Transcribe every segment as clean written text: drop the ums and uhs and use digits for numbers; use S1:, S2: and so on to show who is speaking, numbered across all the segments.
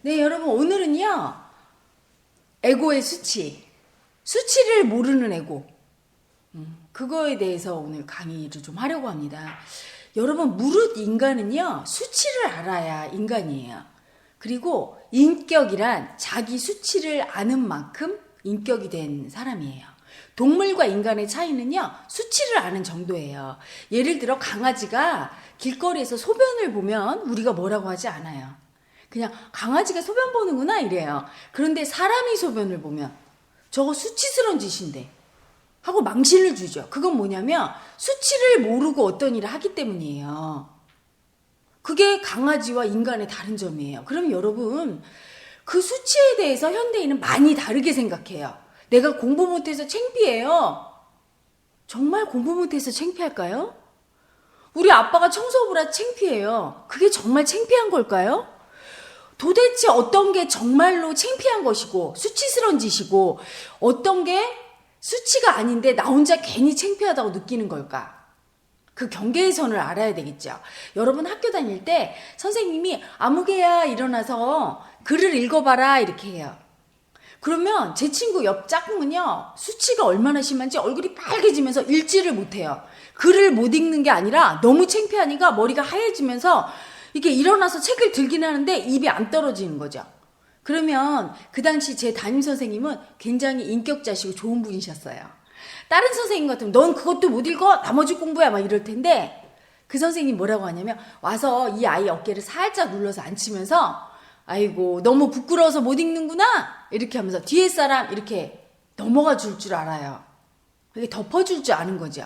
S1: 네, 여러분, 오늘은요, 에고의 수치. 수치를 모르는 에고. 그거에 대해서 오늘 강의를 좀 하려고 합니다. 여러분, 무릇 인간은요, 수치를 알아야 인간이에요. 그리고 인격이란 자기 수치를 아는 만큼 인격이 된 사람이에요. 동물과 인간의 차이는요, 수치를 아는 정도예요. 예를 들어 강아지가 길거리에서 소변을 보면 우리가 뭐라고 하지 않아요. 그냥 강아지가 소변 보는구나 이래요. 그런데 사람이 소변을 보면 저거 수치스러운 짓인데 하고 망신을 주죠. 그건 뭐냐면 수치를 모르고 어떤 일을 하기 때문이에요. 그게 강아지와 인간의 다른 점이에요. 그럼 여러분, 그 수치에 대해서 현대인은 많이 다르게 생각해요. 내가 공부 못해서 창피해요. 정말 공부 못해서 창피할까요? 우리 아빠가 청소부라 창피해요. 그게 정말 창피한 걸까요? 도대체 어떤 게 정말로 창피한 것이고 수치스러운 짓이고 어떤 게 수치가 아닌데 나 혼자 괜히 창피하다고 느끼는 걸까? 그 경계의 선을 알아야 되겠죠. 여러분 학교 다닐 때 선생님이 아무개야 일어나서 글을 읽어봐라 이렇게 해요. 그러면 제 친구 옆 짝꿍은요, 수치가 얼마나 심한지 얼굴이 빨개지면서 읽지를 못해요. 글을 못 읽는 게 아니라 너무 창피하니까 머리가 하얘지면서 이게 일어나서 책을 들긴 하는데 입이 안 떨어지는 거죠. 그러면 그 당시 제 담임선생님은 굉장히 인격자시고 좋은 분이셨어요. 다른 선생님 같으면 넌 그것도 못 읽어? 나머지 공부야 막 이럴 텐데 그 선생님 뭐라고 하냐면 와서 이 아이 어깨를 살짝 눌러서 앉히면서 아이고 너무 부끄러워서 못 읽는구나 이렇게 하면서 뒤에 사람 이렇게 넘어가 줄 줄 알아요. 이게 덮어줄 줄 아는 거죠.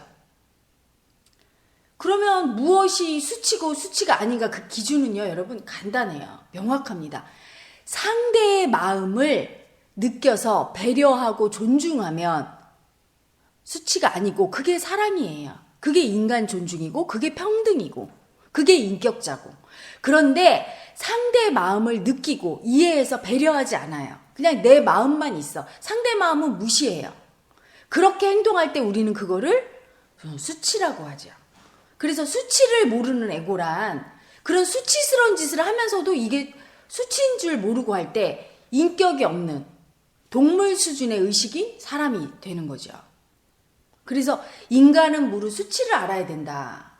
S1: 그러면 무엇이 수치고 수치가 아닌가 그 기준은요 여러분 간단해요. 명확합니다. 상대의 마음을 느껴서 배려하고 존중하면 수치가 아니고 그게 사랑이에요. 그게 인간 존중이고 그게 평등이고 그게 인격자고. 그런데 상대의 마음을 느끼고 이해해서 배려하지 않아요. 그냥 내 마음만 있어. 상대 마음은 무시해요. 그렇게 행동할 때 우리는 그거를 수치라고 하죠. 그래서 수치를 모르는 에고란 그런 수치스러운 짓을 하면서도 이게 수치인 줄 모르고 할 때 인격이 없는 동물 수준의 의식이 사람이 되는 거죠. 그래서 인간은 무릇 수치를 알아야 된다.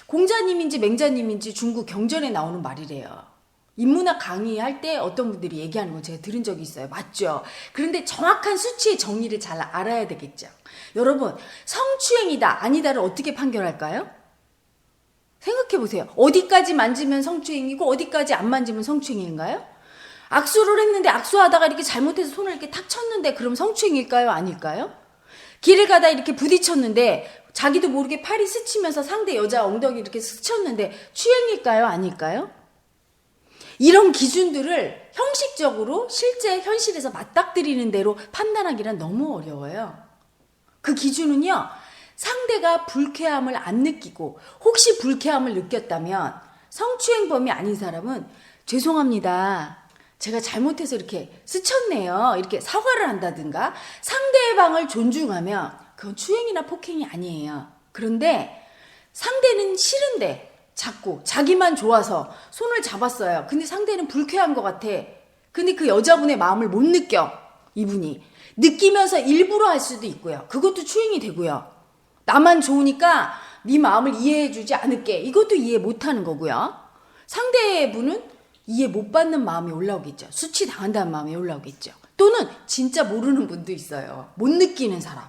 S1: 공자님인지 맹자님인지 중국 경전에 나오는 말이래요. 인문학 강의할 때 어떤 분들이 얘기하는 거 제가 들은 적이 있어요. 맞죠? 그런데 정확한 수치의 정의를 잘 알아야 되겠죠. 여러분, 성추행이다 아니다를 어떻게 판결할까요? 생각해 보세요. 어디까지 만지면 성추행이고 어디까지 안 만지면 성추행인가요? 악수를 했는데 악수하다가 이렇게 잘못해서 손을 이렇게 탁 쳤는데 그럼 성추행일까요? 아닐까요? 길을 가다 이렇게 부딪혔는데 자기도 모르게 팔이 스치면서 상대 여자 엉덩이 이렇게 스쳤는데 추행일까요? 아닐까요? 이런 기준들을 형식적으로 실제 현실에서 맞닥뜨리는 대로 판단하기란 너무 어려워요. 그 기준은요, 상대가 불쾌함을 안 느끼고 혹시 불쾌함을 느꼈다면 성추행범이 아닌 사람은 죄송합니다. 제가 잘못해서 이렇게 스쳤네요. 이렇게 사과를 한다든가 상대방을 존중하면 그건 추행이나 폭행이 아니에요. 그런데 상대는 싫은데 자꾸 자기만 좋아서 손을 잡았어요. 근데 상대는 불쾌한 것 같아. 근데 그 여자분의 마음을 못 느껴. 이분이. 느끼면서 일부러 할 수도 있고요. 그것도 추행이 되고요. 나만 좋으니까 네 마음을 이해해주지 않을게. 이것도 이해 못하는 거고요. 상대분은 이해 못 받는 마음이 올라오겠죠. 수치당한다는 마음이 올라오겠죠. 또는 진짜 모르는 분도 있어요. 못 느끼는 사람.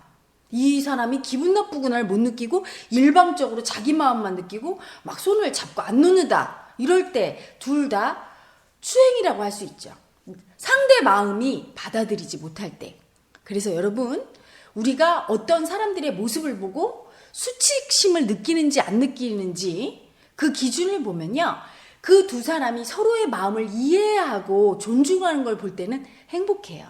S1: 이 사람이 기분 나쁘구나를 못 느끼고 일방적으로 자기 마음만 느끼고 막 손을 잡고 안 놓는다. 이럴 때 둘 다 추행이라고 할 수 있죠. 상대 마음이 받아들이지 못할 때. 그래서 여러분, 우리가 어떤 사람들의 모습을 보고 수치심을 느끼는지 안 느끼는지 그 기준을 보면요. 그 두 사람이 서로의 마음을 이해하고 존중하는 걸 볼 때는 행복해요.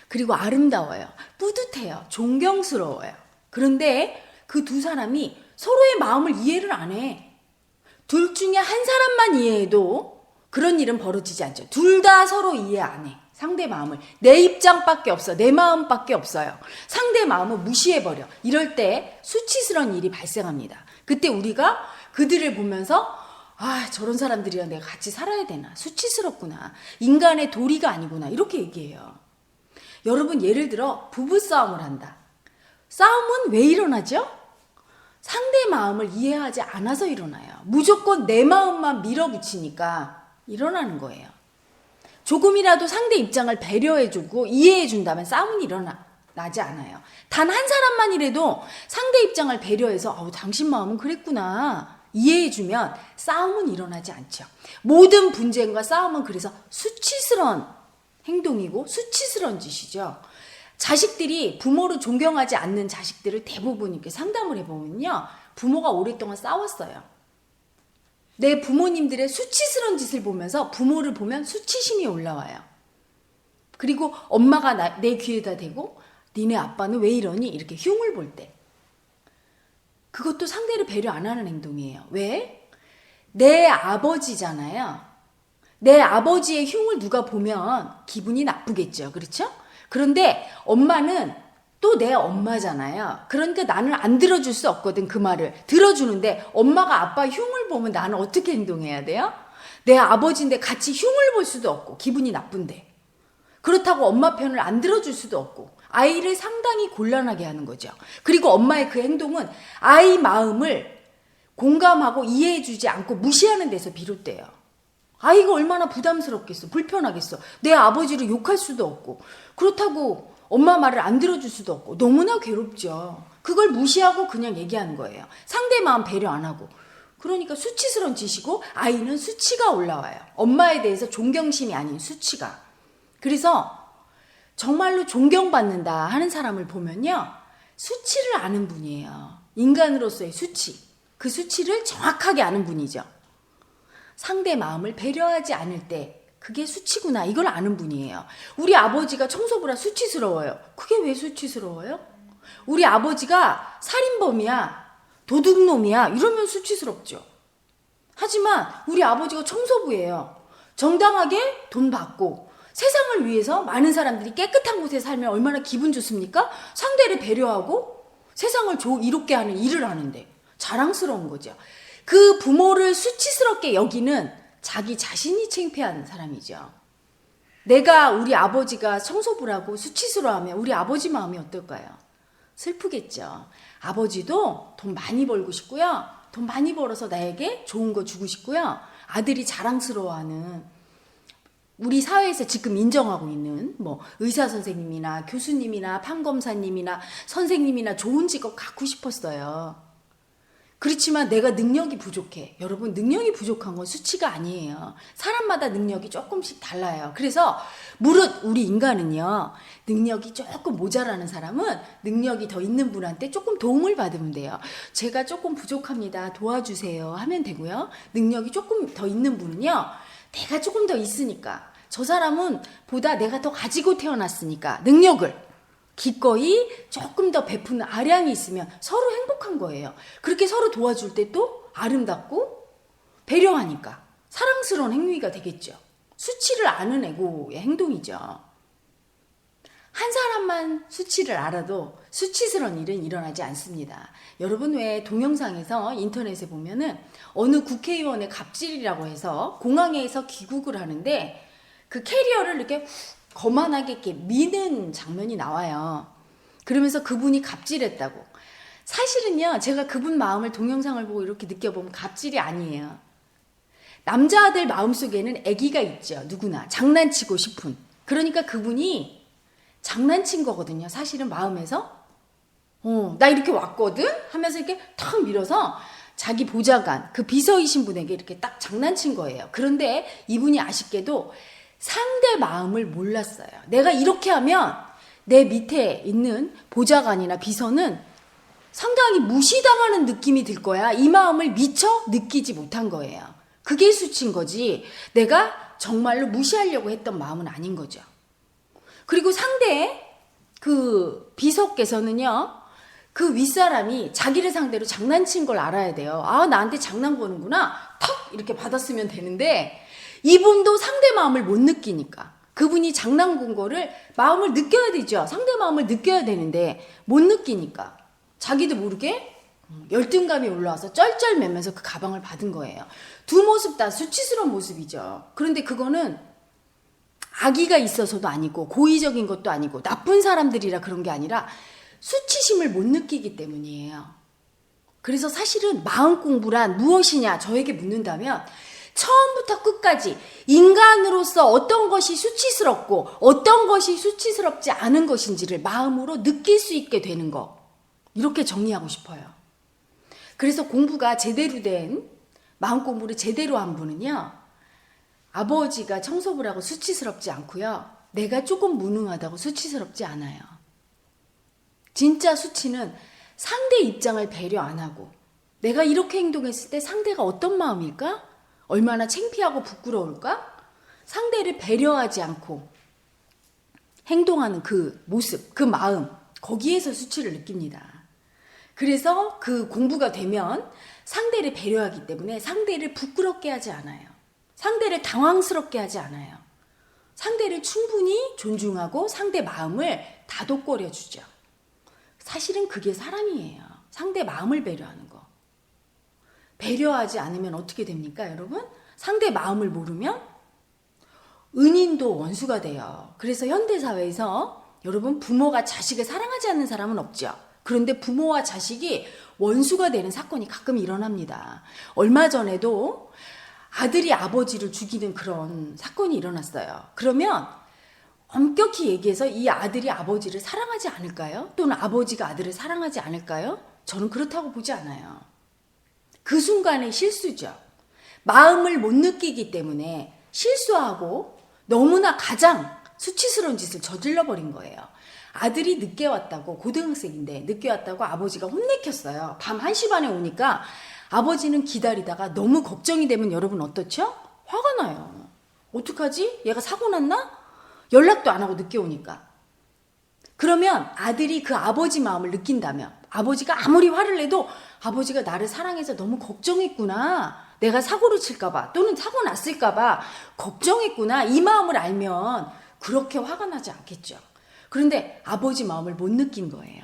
S1: 그리고 아름다워요. 뿌듯해요. 존경스러워요. 그런데 그 두 사람이 서로의 마음을 이해를 안 해. 둘 중에 한 사람만 이해해도 그런 일은 벌어지지 않죠. 둘 다 서로 이해 안 해. 상대 마음을. 내 입장밖에 없어. 내 마음밖에 없어요. 상대 마음을 무시해버려. 이럴 때 수치스러운 일이 발생합니다. 그때 우리가 그들을 보면서 아, 저런 사람들이랑 내가 같이 살아야 되나? 수치스럽구나. 인간의 도리가 아니구나. 이렇게 얘기해요. 여러분, 예를 들어 부부싸움을 한다. 싸움은 왜 일어나죠? 상대 마음을 이해하지 않아서 일어나요. 무조건 내 마음만 밀어붙이니까 일어나는 거예요. 조금이라도 상대 입장을 배려해주고 이해해준다면 싸움은 일어나지 않아요. 단 한 사람만이라도 상대 입장을 배려해서 당신 마음은 그랬구나 이해해주면 싸움은 일어나지 않죠. 모든 분쟁과 싸움은 그래서 수치스러운 행동이고 수치스러운 짓이죠. 자식들이 부모를 존경하지 않는 자식들을 대부분 이렇게 상담을 해보면요. 부모가 오랫동안 싸웠어요. 내 부모님들의 수치스러운 짓을 보면서 부모를 보면 수치심이 올라와요. 그리고 엄마가 내 귀에다 대고 니네 아빠는 왜 이러니? 이렇게 흉을 볼 때. 그것도 상대를 배려 안 하는 행동이에요. 왜? 내 아버지잖아요. 내 아버지의 흉을 누가 보면 기분이 나쁘겠죠. 그렇죠? 그런데 엄마는 또 내 엄마잖아요. 그러니까 나는 안 들어줄 수 없거든, 그 말을. 들어주는데 엄마가 아빠 흉을 보면 나는 어떻게 행동해야 돼요? 내 아버지인데 같이 흉을 볼 수도 없고 기분이 나쁜데. 그렇다고 엄마 편을 안 들어줄 수도 없고 아이를 상당히 곤란하게 하는 거죠. 그리고 엄마의 그 행동은 아이 마음을 공감하고 이해해주지 않고 무시하는 데서 비롯돼요. 아이가 얼마나 부담스럽겠어. 불편하겠어. 내 아버지를 욕할 수도 없고 그렇다고 엄마 말을 안 들어줄 수도 없고 너무나 괴롭죠. 그걸 무시하고 그냥 얘기하는 거예요. 상대 마음 배려 안 하고. 그러니까 수치스러운 짓이고 아이는 수치가 올라와요. 엄마에 대해서 존경심이 아닌 수치가. 그래서 정말로 존경받는다 하는 사람을 보면요. 수치를 아는 분이에요. 인간으로서의 수치. 그 수치를 정확하게 아는 분이죠. 상대 마음을 배려하지 않을 때 그게 수치구나 이걸 아는 분이에요. 우리 아버지가 청소부라 수치스러워요. 그게 왜 수치스러워요? 우리 아버지가 살인범이야 도둑놈이야 이러면 수치스럽죠. 하지만 우리 아버지가 청소부예요. 정당하게 돈 받고 세상을 위해서 많은 사람들이 깨끗한 곳에 살면 얼마나 기분 좋습니까? 상대를 배려하고 세상을 이롭게 하는 일을 하는데 자랑스러운 거죠. 그 부모를 수치스럽게 여기는 자기 자신이 창피한 사람이죠. 내가 우리 아버지가 청소부라고 수치스러워하면 우리 아버지 마음이 어떨까요? 슬프겠죠. 아버지도 돈 많이 벌고 싶고요. 돈 많이 벌어서 나에게 좋은 거 주고 싶고요. 아들이 자랑스러워하는 우리 사회에서 지금 인정하고 있는 의사 선생님이나 교수님이나 판검사님이나 선생님이나 좋은 직업 갖고 싶었어요. 그렇지만 내가 능력이 부족해. 여러분 능력이 부족한 건 수치가 아니에요. 사람마다 능력이 조금씩 달라요. 그래서 무릇 우리 인간은요. 능력이 조금 모자라는 사람은 능력이 더 있는 분한테 조금 도움을 받으면 돼요. 제가 조금 부족합니다. 도와주세요 하면 되고요. 능력이 조금 더 있는 분은요. 내가 조금 더 있으니까 저 사람은 보다 내가 더 가지고 태어났으니까 능력을 기꺼이 조금 더 베푸는 아량이 있으면 서로 행복한 거예요. 그렇게 서로 도와줄 때 또 아름답고 배려하니까 사랑스러운 행위가 되겠죠. 수치를 아는 에고의 행동이죠. 한 사람만 수치를 알아도 수치스러운 일은 일어나지 않습니다. 여러분 왜 동영상에서 인터넷에 보면은 어느 국회의원의 갑질이라고 해서 공항에서 귀국을 하는데 그 캐리어를 이렇게 거만하게 이렇게 미는 장면이 나와요. 그러면서 그분이 갑질했다고. 사실은요, 제가 그분 마음을 동영상을 보고 이렇게 느껴보면 갑질이 아니에요. 남자들 마음속에는 애기가 있죠. 누구나. 장난치고 싶은. 그러니까 그분이 장난친 거거든요. 사실은 마음에서. 나 이렇게 왔거든? 하면서 이렇게 탁 밀어서 자기 보좌관, 그 비서이신 분에게 이렇게 딱 장난친 거예요. 그런데 이분이 아쉽게도 상대 마음을 몰랐어요. 내가 이렇게 하면 내 밑에 있는 보좌관이나 비서는 상당히 무시당하는 느낌이 들 거야. 이 마음을 미처 느끼지 못한 거예요. 그게 수치인 거지. 내가 정말로 무시하려고 했던 마음은 아닌 거죠. 그리고 상대 그 비서께서는요. 그 윗사람이 자기를 상대로 장난친 걸 알아야 돼요. 아, 나한테 장난 거는구나. 턱 이렇게 받았으면 되는데 이분도 상대 마음을 못 느끼니까 그분이 장난 건 거를 마음을 느껴야 되죠. 상대 마음을 느껴야 되는데 못 느끼니까 자기도 모르게 열등감이 올라와서 쩔쩔매면서 그 가방을 받은 거예요. 두 모습 다 수치스러운 모습이죠. 그런데 그거는 악의가 있어서도 아니고 고의적인 것도 아니고 나쁜 사람들이라 그런 게 아니라 수치심을 못 느끼기 때문이에요. 그래서 사실은 마음 공부란 무엇이냐 저에게 묻는다면 처음부터 끝까지 인간으로서 어떤 것이 수치스럽고 어떤 것이 수치스럽지 않은 것인지를 마음으로 느낄 수 있게 되는 거, 이렇게 정리하고 싶어요. 그래서 공부가 제대로 된 마음 공부를 제대로 한 분은요, 아버지가 청소를 하고 수치스럽지 않고요, 내가 조금 무능하다고 수치스럽지 않아요. 진짜 수치는 상대 입장을 배려 안 하고 내가 이렇게 행동했을 때 상대가 어떤 마음일까? 얼마나 창피하고 부끄러울까? 상대를 배려하지 않고 행동하는 그 모습, 그 마음, 거기에서 수치를 느낍니다. 그래서 그 공부가 되면 상대를 배려하기 때문에 상대를 부끄럽게 하지 않아요. 상대를 당황스럽게 하지 않아요. 상대를 충분히 존중하고 상대 마음을 다독거려 주죠. 사실은 그게 사람이에요. 상대 마음을 배려하는 거. 배려하지 않으면 어떻게 됩니까, 여러분? 상대 마음을 모르면 은인도 원수가 돼요. 그래서 현대사회에서 여러분, 부모가 자식을 사랑하지 않는 사람은 없죠. 그런데 부모와 자식이 원수가 되는 사건이 가끔 일어납니다. 얼마 전에도 아들이 아버지를 죽이는 그런 사건이 일어났어요. 그러면 엄격히 얘기해서 이 아들이 아버지를 사랑하지 않을까요? 또는 아버지가 아들을 사랑하지 않을까요? 저는 그렇다고 보지 않아요. 그 순간의 실수죠. 마음을 못 느끼기 때문에 실수하고 너무나 가장 수치스러운 짓을 저질러 버린 거예요. 아들이 늦게 왔다고, 고등학생인데 늦게 왔다고 아버지가 혼내켰어요. 밤 1시 반에 오니까 아버지는 기다리다가 너무 걱정이 되면 여러분 어떻죠? 화가 나요. 어떡하지? 얘가 사고 났나? 연락도 안 하고 늦게 오니까. 그러면 아들이 그 아버지 마음을 느낀다면, 아버지가 아무리 화를 내도 아버지가 나를 사랑해서 너무 걱정했구나, 내가 사고를 칠까봐 또는 사고 났을까봐 걱정했구나, 이 마음을 알면 그렇게 화가 나지 않겠죠. 그런데 아버지 마음을 못 느낀 거예요.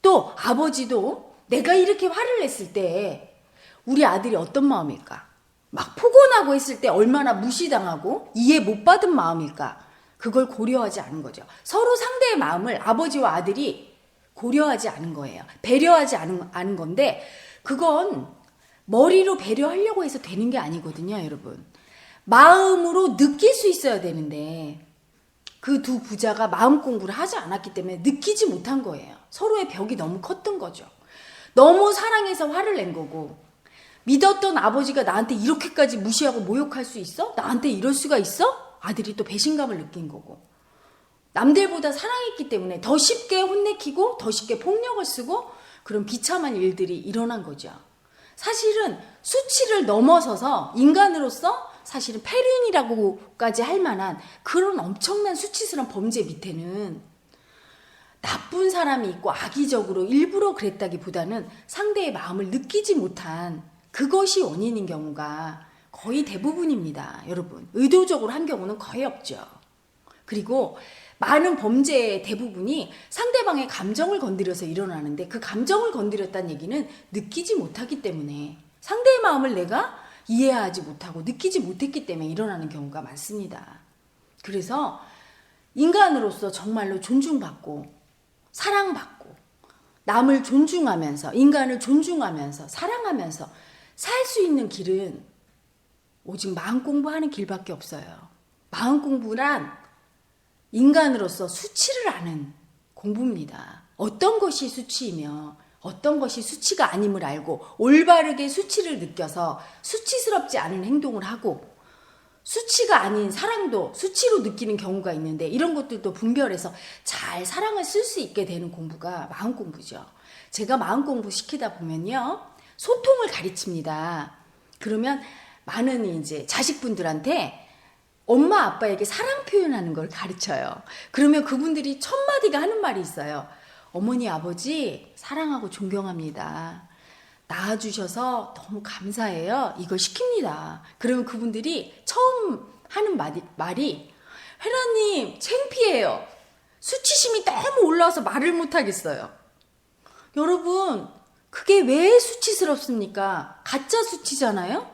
S1: 또 아버지도 내가 이렇게 화를 냈을 때 우리 아들이 어떤 마음일까? 막 폭언하고 했을 때 얼마나 무시당하고 이해 못 받은 마음일까? 그걸 고려하지 않은 거죠. 서로 상대의 마음을 아버지와 아들이 고려하지 않은 거예요. 배려하지 않은 건데, 그건 머리로 배려하려고 해서 되는 게 아니거든요, 여러분. 마음으로 느낄 수 있어야 되는데 그 두 부자가 마음 공부를 하지 않았기 때문에 느끼지 못한 거예요. 서로의 벽이 너무 컸던 거죠. 너무 사랑해서 화를 낸 거고, 믿었던 아버지가 나한테 이렇게까지 무시하고 모욕할 수 있어? 나한테 이럴 수가 있어? 아들이 또 배신감을 느낀 거고, 남들보다 사랑했기 때문에 더 쉽게 혼내키고 더 쉽게 폭력을 쓰고 그런 비참한 일들이 일어난 거죠. 사실은 수치를 넘어서서 인간으로서 사실은 폐륜이라고까지 할 만한 그런 엄청난 수치스러운 범죄 밑에는 나쁜 사람이 있고 악의적으로 일부러 그랬다기보다는 상대의 마음을 느끼지 못한 그것이 원인인 경우가 거의 대부분입니다, 여러분. 의도적으로 한 경우는 거의 없죠. 그리고 많은 범죄의 대부분이 상대방의 감정을 건드려서 일어나는데, 그 감정을 건드렸다는 얘기는 느끼지 못하기 때문에, 상대의 마음을 내가 이해하지 못하고 느끼지 못했기 때문에 일어나는 경우가 많습니다. 그래서 인간으로서 정말로 존중받고 사랑받고 남을 존중하면서, 인간을 존중하면서 사랑하면서 살 수 있는 길은 오직 마음 공부하는 길밖에 없어요. 마음 공부란 인간으로서 수치를 아는 공부입니다. 어떤 것이 수치이며 어떤 것이 수치가 아님을 알고 올바르게 수치를 느껴서 수치스럽지 않은 행동을 하고, 수치가 아닌 사랑도 수치로 느끼는 경우가 있는데 이런 것들도 분별해서 잘 사랑을 쓸 수 있게 되는 공부가 마음 공부죠. 제가 마음 공부 시키다 보면요, 소통을 가르칩니다. 그러면 많은 이제 자식분들한테 엄마 아빠에게 사랑 표현하는 걸 가르쳐요. 그러면 그분들이 첫 마디가 하는 말이 있어요. 어머니 아버지 사랑하고 존경합니다. 낳아주셔서 너무 감사해요. 이걸 시킵니다. 그러면 그분들이 처음 하는 말이 혜라님 창피해요. 수치심이 너무 올라와서 말을 못하겠어요. 여러분, 그게 왜 수치스럽습니까? 가짜 수치잖아요?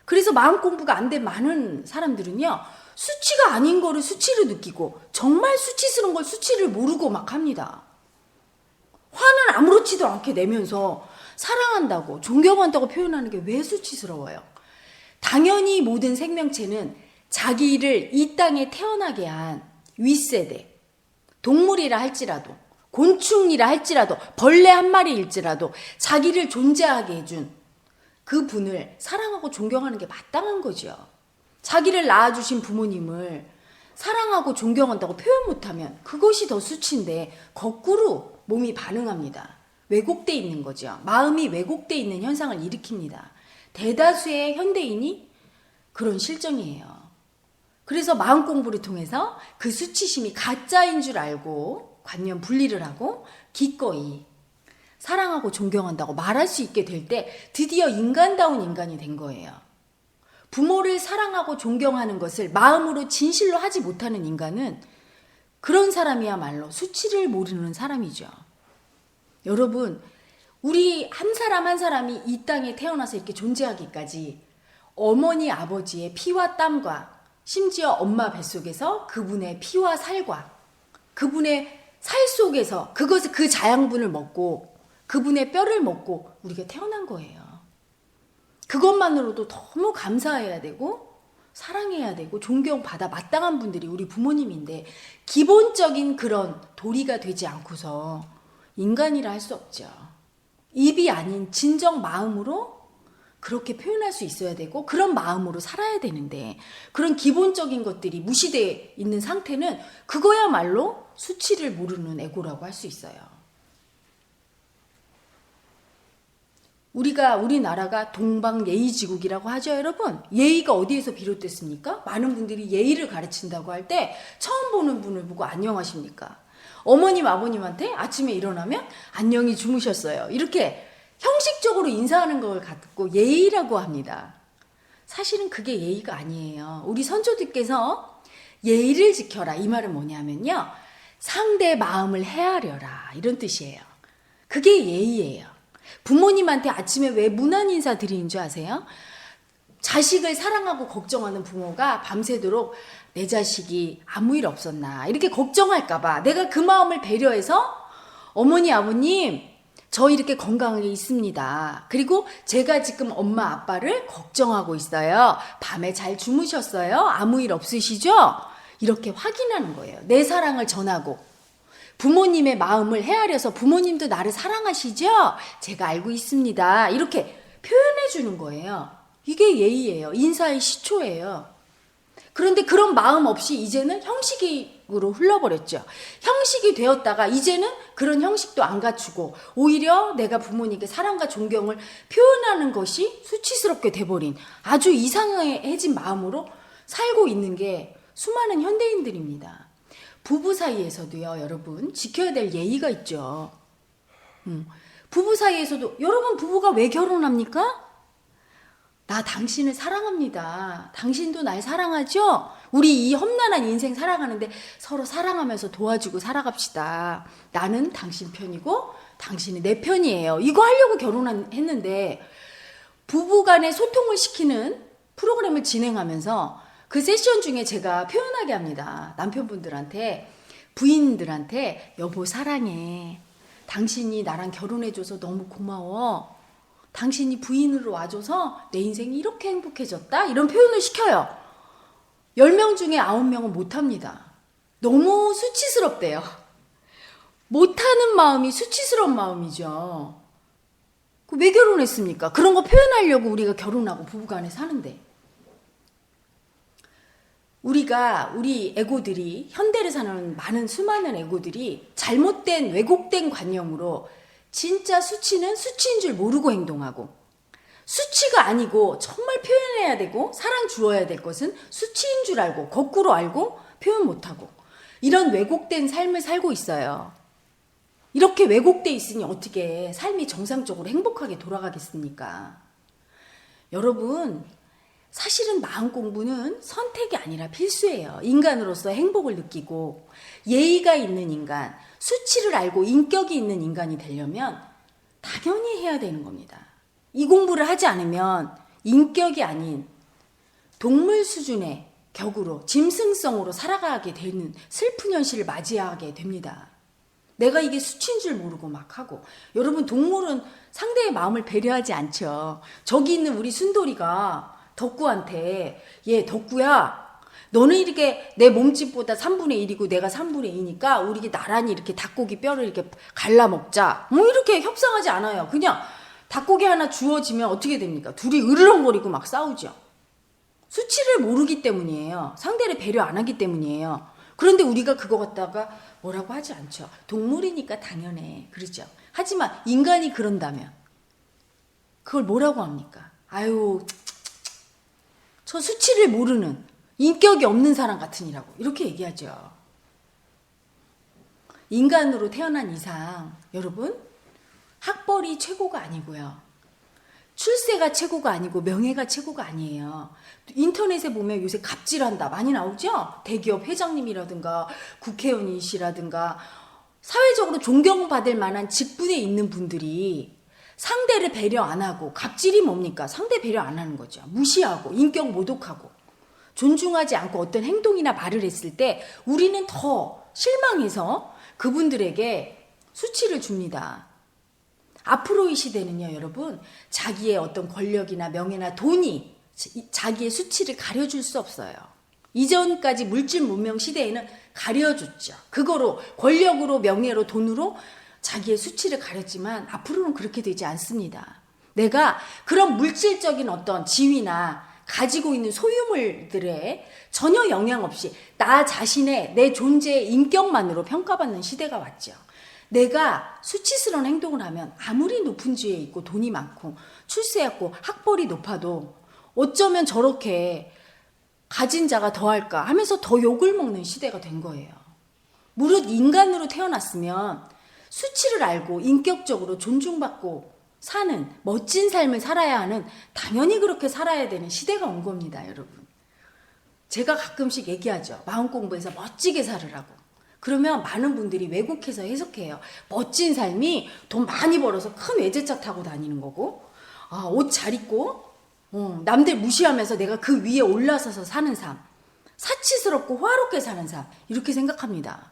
S1: 그래서 마음 공부가 안 된 많은 사람들은요, 수치가 아닌 거를 수치로 느끼고, 정말 수치스러운 걸 수치를 모르고 막 합니다. 화는 아무렇지도 않게 내면서 사랑한다고, 존경한다고 표현하는 게 왜 수치스러워요? 당연히 모든 생명체는 자기를 이 땅에 태어나게 한 윗세대, 동물이라 할지라도, 곤충이라 할지라도, 벌레 한 마리일지라도 자기를 존재하게 해준 그 분을 사랑하고 존경하는 게 마땅한 거죠. 자기를 낳아주신 부모님을 사랑하고 존경한다고 표현 못하면 그것이 더 수치인데 거꾸로 몸이 반응합니다. 왜곡돼 있는 거죠. 마음이 왜곡돼 있는 현상을 일으킵니다. 대다수의 현대인이 그런 실정이에요. 그래서 마음 공부를 통해서 그 수치심이 가짜인 줄 알고 관념 분리를 하고 기꺼이 사랑하고 존경한다고 말할 수 있게 될 때 드디어 인간다운 인간이 된 거예요. 부모를 사랑하고 존경하는 것을 마음으로 진실로 하지 못하는 인간은 그런 사람이야말로 수치를 모르는 사람이죠. 여러분, 우리 한 사람 한 사람이 이 땅에 태어나서 이렇게 존재하기까지 어머니 아버지의 피와 땀과 심지어 엄마 뱃속에서 그분의 피와 살과 그분의 살 속에서 그것을 그 자양분을 먹고 그분의 뼈를 먹고 우리가 태어난 거예요. 그것만으로도 너무 감사해야 되고 사랑해야 되고 존경받아 마땅한 분들이 우리 부모님인데 기본적인 그런 도리가 되지 않고서 인간이라 할 수 없죠. 입이 아닌 진정 마음으로 그렇게 표현할 수 있어야 되고 그런 마음으로 살아야 되는데 그런 기본적인 것들이 무시되어 있는 상태는 그거야말로 수치를 모르는 에고라고 할 수 있어요. 우리나라가 동방예의지국이라고 하죠, 여러분. 예의가 어디에서 비롯됐습니까? 많은 분들이 예의를 가르친다고 할 때 처음 보는 분을 보고 안녕하십니까? 어머님, 아버님한테 아침에 일어나면 안녕히 주무셨어요. 이렇게 형식적으로 인사하는 걸 갖고 예의라고 합니다. 사실은 그게 예의가 아니에요. 우리 선조들께서 예의를 지켜라. 이 말은 뭐냐면요. 상대 마음을 헤아려라. 이런 뜻이에요. 그게 예의예요. 부모님한테 아침에 왜 문안 인사 드리는 줄 아세요? 자식을 사랑하고 걱정하는 부모가 밤새도록 내 자식이 아무 일 없었나 이렇게 걱정할까봐 내가 그 마음을 배려해서 어머니 아버님 저 이렇게 건강하게 있습니다. 그리고 제가 지금 엄마 아빠를 걱정하고 있어요. 밤에 잘 주무셨어요? 아무 일 없으시죠? 이렇게 확인하는 거예요. 내 사랑을 전하고 부모님의 마음을 헤아려서 부모님도 나를 사랑하시죠? 제가 알고 있습니다. 이렇게 표현해 주는 거예요. 이게 예의예요. 인사의 시초예요. 그런데 그런 마음 없이 이제는 형식으로 흘러버렸죠. 형식이 되었다가 이제는 그런 형식도 안 갖추고 오히려 내가 부모님께 사랑과 존경을 표현하는 것이 수치스럽게 돼버린 아주 이상해진 마음으로 살고 있는 게 수많은 현대인들입니다. 부부 사이에서도요, 여러분, 지켜야 될 예의가 있죠. 부부 사이에서도, 여러분, 부부가 왜 결혼합니까? 나 당신을 사랑합니다. 당신도 날 사랑하죠? 우리 이 험난한 인생 살아가는데 서로 사랑하면서 도와주고 살아갑시다. 나는 당신 편이고 당신이 내 편이에요. 이거 하려고 결혼했는데 부부 간의 소통을 시키는 프로그램을 진행하면서 그 세션 중에 제가 표현하게 합니다. 남편분들한테, 부인들한테 여보 사랑해. 당신이 나랑 결혼해줘서 너무 고마워. 당신이 부인으로 와줘서 내 인생이 이렇게 행복해졌다. 이런 표현을 시켜요. 10명 중에 9명은 못합니다. 너무 수치스럽대요. 못하는 마음이 수치스러운 마음이죠. 왜 결혼했습니까? 그런 거 표현하려고 우리가 결혼하고 부부간에 사는데. 우리 에고들이, 현대를 사는 많은 수많은 에고들이 잘못된 왜곡된 관념으로 진짜 수치는 수치인 줄 모르고 행동하고 수치가 아니고 정말 표현해야 되고 사랑 주어야 될 것은 수치인 줄 알고 거꾸로 알고 표현 못하고 이런 왜곡된 삶을 살고 있어요. 이렇게 왜곡돼 있으니 어떻게 삶이 정상적으로 행복하게 돌아가겠습니까? 여러분, 사실은 마음 공부는 선택이 아니라 필수예요. 인간으로서 행복을 느끼고 예의가 있는 인간, 수치를 알고 인격이 있는 인간이 되려면 당연히 해야 되는 겁니다. 이 공부를 하지 않으면 인격이 아닌 동물 수준의 격으로 짐승성으로 살아가게 되는 슬픈 현실을 맞이하게 됩니다. 내가 이게 수치인 줄 모르고 막 하고. 여러분, 동물은 상대의 마음을 배려하지 않죠. 저기 있는 우리 순돌이가 덕구한테, 얘 덕구야, 너는 이렇게 내 몸집보다 3분의 1이고 내가 3분의 2니까 우리 나란히 이렇게 닭고기 뼈를 이렇게 갈라 먹자. 뭐 이렇게 협상하지 않아요. 그냥 닭고기 하나 주어지면 어떻게 됩니까? 둘이 으르렁거리고 막 싸우죠. 수치를 모르기 때문이에요. 상대를 배려 안 하기 때문이에요. 그런데 우리가 그거 갖다가 뭐라고 하지 않죠. 동물이니까 당연해. 그러죠. 하지만 인간이 그런다면 그걸 뭐라고 합니까? 아유, 저 수치를 모르는 인격이 없는 사람 같으니라고 이렇게 얘기하죠. 인간으로 태어난 이상 여러분, 학벌이 최고가 아니고요. 출세가 최고가 아니고 명예가 최고가 아니에요. 인터넷에 보면 요새 갑질한다 많이 나오죠? 대기업 회장님이라든가 국회의원이시라든가 사회적으로 존경받을 만한 직분에 있는 분들이 상대를 배려 안 하고, 갑질이 뭡니까? 상대 배려 안 하는 거죠. 무시하고 인격 모독하고 존중하지 않고 어떤 행동이나 말을 했을 때 우리는 더 실망해서 그분들에게 수치를 줍니다. 앞으로의 시대는요, 여러분, 자기의 어떤 권력이나 명예나 돈이 자기의 수치를 가려줄 수 없어요. 이전까지 물질 문명 시대에는 가려줬죠. 그거로 권력으로, 명예로, 돈으로 자기의 수치를 가렸지만 앞으로는 그렇게 되지 않습니다. 내가 그런 물질적인 어떤 지위나 가지고 있는 소유물들에 전혀 영향 없이 나 자신의 내 존재의 인격만으로 평가받는 시대가 왔죠. 내가 수치스러운 행동을 하면 아무리 높은 지위에 있고 돈이 많고 출세했고 학벌이 높아도 어쩌면 저렇게 가진 자가 더할까 하면서 더 욕을 먹는 시대가 된 거예요. 무릇 인간으로 태어났으면 수치를 알고 인격적으로 존중받고 사는 멋진 삶을 살아야 하는, 당연히 그렇게 살아야 되는 시대가 온 겁니다, 여러분. 제가 가끔씩 얘기하죠. 마음 공부해서 멋지게 살으라고. 그러면 많은 분들이 왜곡해서 해석해요. 멋진 삶이 돈 많이 벌어서 큰 외제차 타고 다니는 거고, 옷 잘 입고 남들 무시하면서 내가 그 위에 올라서서 사는 삶, 사치스럽고 호화롭게 사는 삶, 이렇게 생각합니다.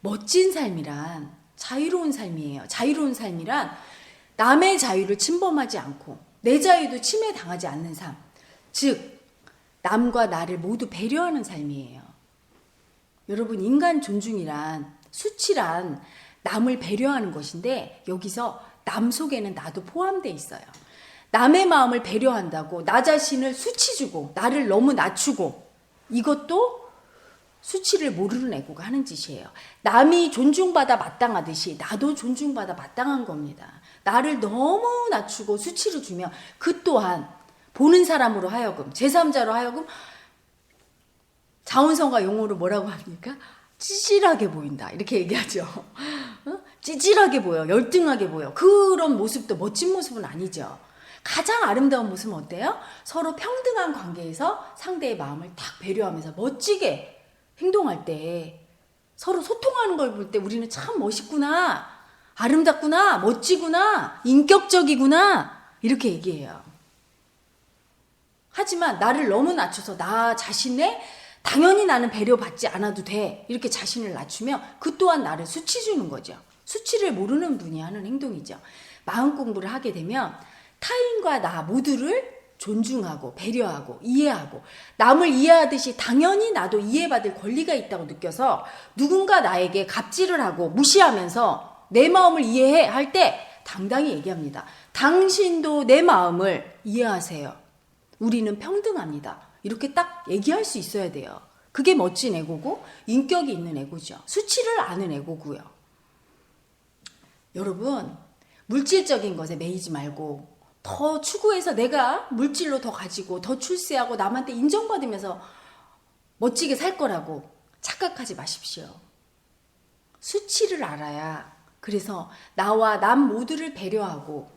S1: 멋진 삶이란 자유로운 삶이에요. 자유로운 삶이란 남의 자유를 침범하지 않고 내 자유도 침해당하지 않는 삶, 즉 남과 나를 모두 배려하는 삶이에요. 여러분, 인간 존중이란, 수치란 남을 배려하는 것인데 여기서 남 속에는 나도 포함되어 있어요. 남의 마음을 배려한다고 나 자신을 수치 주고 나를 너무 낮추고, 이것도 수치를 모르는 애고가 하는 짓이에요. 남이 존중받아 마땅하듯이 나도 존중받아 마땅한 겁니다. 나를 너무 낮추고 수치를 주면 그 또한 보는 사람으로 하여금, 제3자로 하여금, 자원성과 용어로 뭐라고 합니까? 찌질하게 보인다, 이렇게 얘기하죠. 찌질하게 보여, 열등하게 보여. 그런 모습도 멋진 모습은 아니죠. 가장 아름다운 모습은 어때요? 서로 평등한 관계에서 상대의 마음을 딱 배려하면서 멋지게 행동할 때, 서로 소통하는 걸 볼 때 우리는 참 멋있구나, 아름답구나, 멋지구나, 인격적이구나, 이렇게 얘기해요. 하지만 나를 너무 낮춰서 나 자신의, 당연히 나는 배려받지 않아도 돼, 이렇게 자신을 낮추면 그 또한 나를 수치 주는 거죠. 수치를 모르는 분이 하는 행동이죠. 마음 공부를 하게 되면 타인과 나 모두를 존중하고 배려하고 이해하고, 남을 이해하듯이 당연히 나도 이해받을 권리가 있다고 느껴서 누군가 나에게 갑질을 하고 무시하면서 내 마음을 이해해 할 때 당당히 얘기합니다. 당신도 내 마음을 이해하세요. 우리는 평등합니다. 이렇게 딱 얘기할 수 있어야 돼요. 그게 멋진 애고고 인격이 있는 애고죠. 수치를 아는 애고고요. 여러분, 물질적인 것에 매이지 말고 더 추구해서 내가 물질로 더 가지고 더 출세하고 남한테 인정받으면서 멋지게 살 거라고 착각하지 마십시오. 수치를 알아야, 그래서 나와 남 모두를 배려하고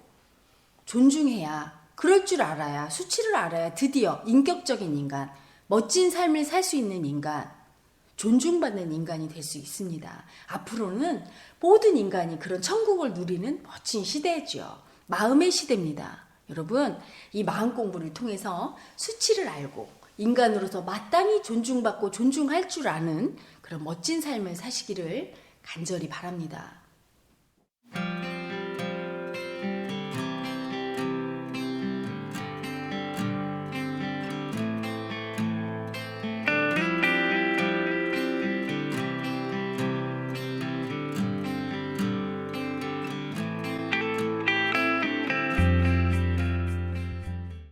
S1: 존중해야, 그럴 줄 알아야, 수치를 알아야 드디어 인격적인 인간, 멋진 삶을 살 수 있는 인간, 존중받는 인간이 될 수 있습니다. 앞으로는 모든 인간이 그런 천국을 누리는 멋진 시대죠. 마음의 시대입니다. 여러분, 이 마음 공부를 통해서 수치를 알고 인간으로서 마땅히 존중받고 존중할 줄 아는 그런 멋진 삶을 사시기를 간절히 바랍니다.